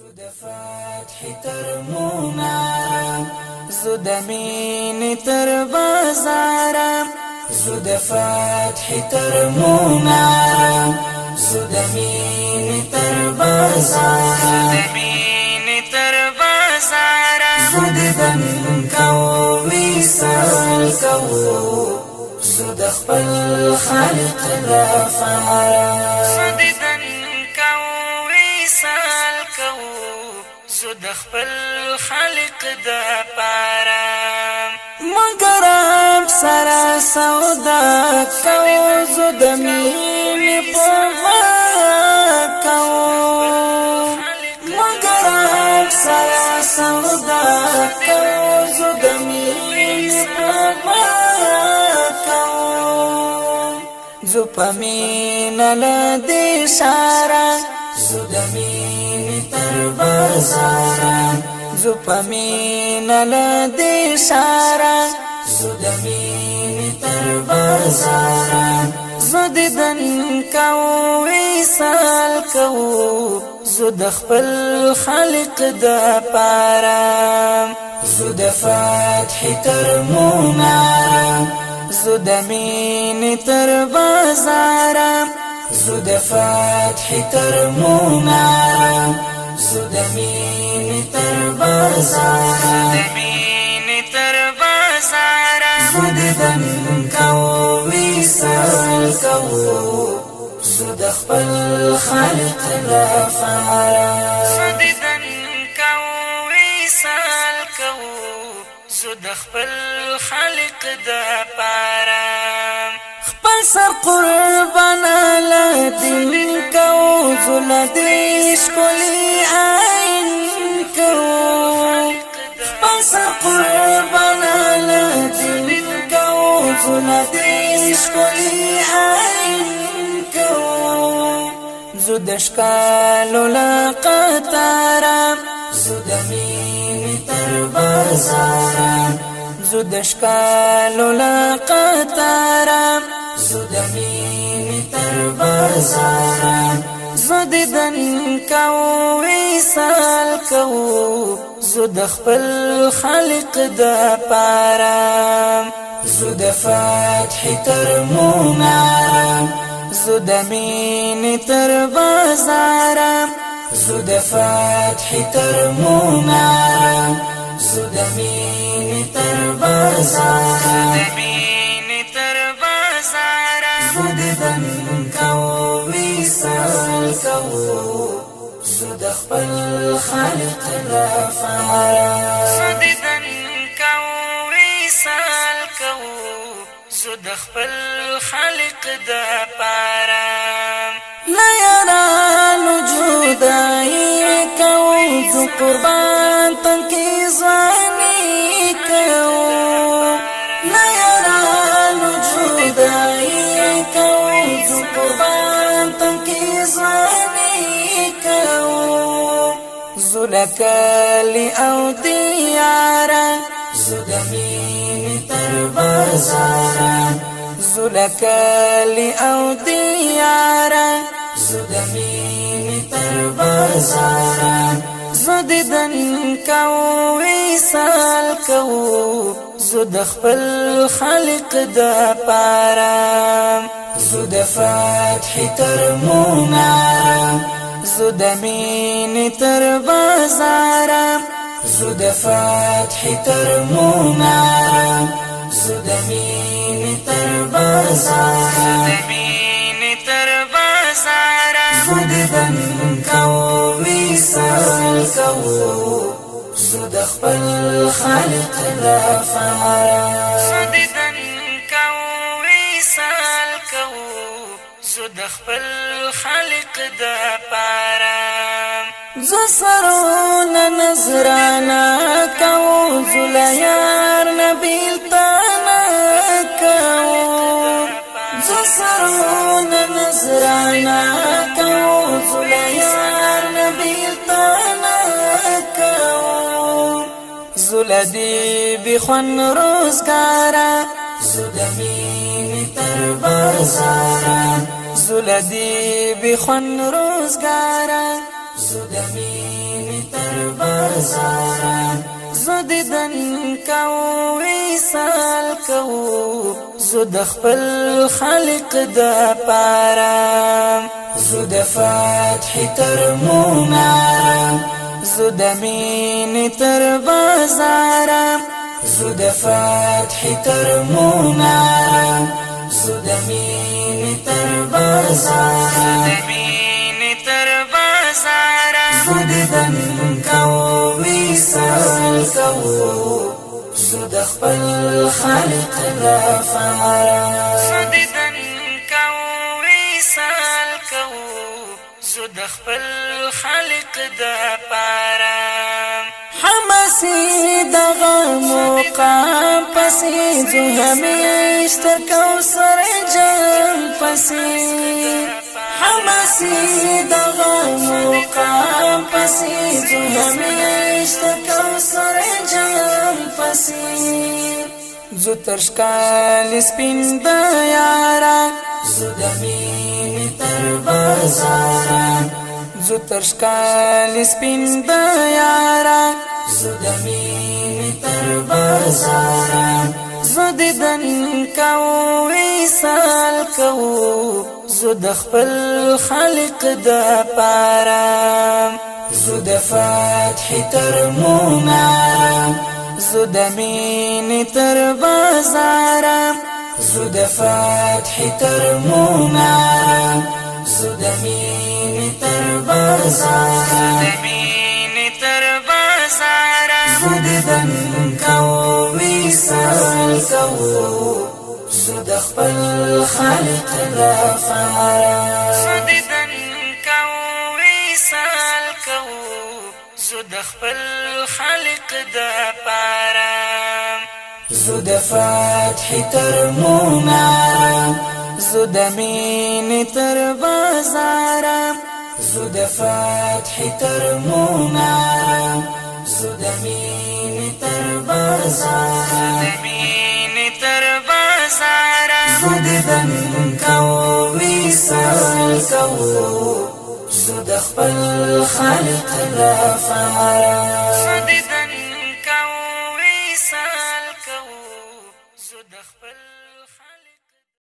زود فتح تر منارم زود مین تر بازارم زود فتح تر منارم زود مین تر بازارم زود دن کو وصال کو زود خپل خالق لپاره زود خپل خالق د پاره مگر سرا سودا کو زود مين په کو مگر سرا سودا کو زود مين په کو زو پمین لدی سارا زود مين تر بازارم زو پمین لدی سارا زود مين تر بازارم زود دن کو وصال کو زود خپل خالق د پاره زود فتح تر منارم زود مين تر بازارم زود فتح تر منارم زود مين تر بازارم زود دن کو وصال کو زود خپل خالق لپاره زود خپل خالق د پاره خپل سر قربان لدین کو زلدیش کلی عین کو خپل سر قربان لدین کو زلدیش کلی عین کو زود اشکال لقطارم زود مين تر بازارم زود اشکال لقطارم زود مين تر بازارم زود دن کو وصال کو زود خپل خالق د پاره زود فتح تر منارم زود مين تر بازارم زود فتح تر منارم زود مين تر بازارم زود دن کو وصال کو زود خپل خالق لپاره زود خپل خالق د پاره لا يرى جدائی کو زو قربان تن کی زوانی کو لا يرى جدائی کو زو قربان تن کی زوانی کو زلکلی او دیارا زود مين تر بازارم زلکلی او دیارا زود مين تر بازارم زود دن کو وصال کو زود خپل خالق د پاره زود فتح تر منارم زود مين تر بازارم زود فتح تر منارم زود مين تر بازارم زود دن کو وصال کو زود خپل خالق لپاره زود خپل خالق د پاره زو سرون نظرانا کو زلیار نبیل تانا کو زو سرون نظرانا کو زلیار نبیل تانا کو زلدی بخون روزگارا زود مين تر بازارم زلدی بخون روزگارا زو د مینې تر بازاره زو دیدن کوو وصال کوو زو د خپل خالق د پاره زو د فتح تر مناره زو د مینې تر بازاره زو د فتح تر مناره زو د مینې تر بازاره زو دیدن کوو وصال کوو زو د خپل خالق لپاره زو دیدن کوو وصال کوو زو د خپل خالق لپاره حماسي دغه مقام پسې جو همیش تر کوثر جام پسې حماسي دغه مقام پسې جو همیش تر کوثر جام پسې زو تر ښکال سپین د یارا زو د مینې تر بازاره زو تر ښکال سپین د یارا زو د مینې تر بازاره زو دیدن کوو وصال کوو زو د خپل خالق د پاره زو د فتح تر مناره زو د مینې تر بازاره زو د فتح تر مناره زو د مینې تر بازاره زو دیدن کوو وصال کوو زو د خپل خالق لپاره زو دیدن کوو وصال کوو زو د خپل خالق لپاره زو د فتح تر مناره زو د مینې تر بازاره زو د فتح تر مناره زو د مینې تر بازاره زو دیدن کوو وصال کوو زو د خپل خالق لپاره زو دیدن کوو وصال کوو زو د خپل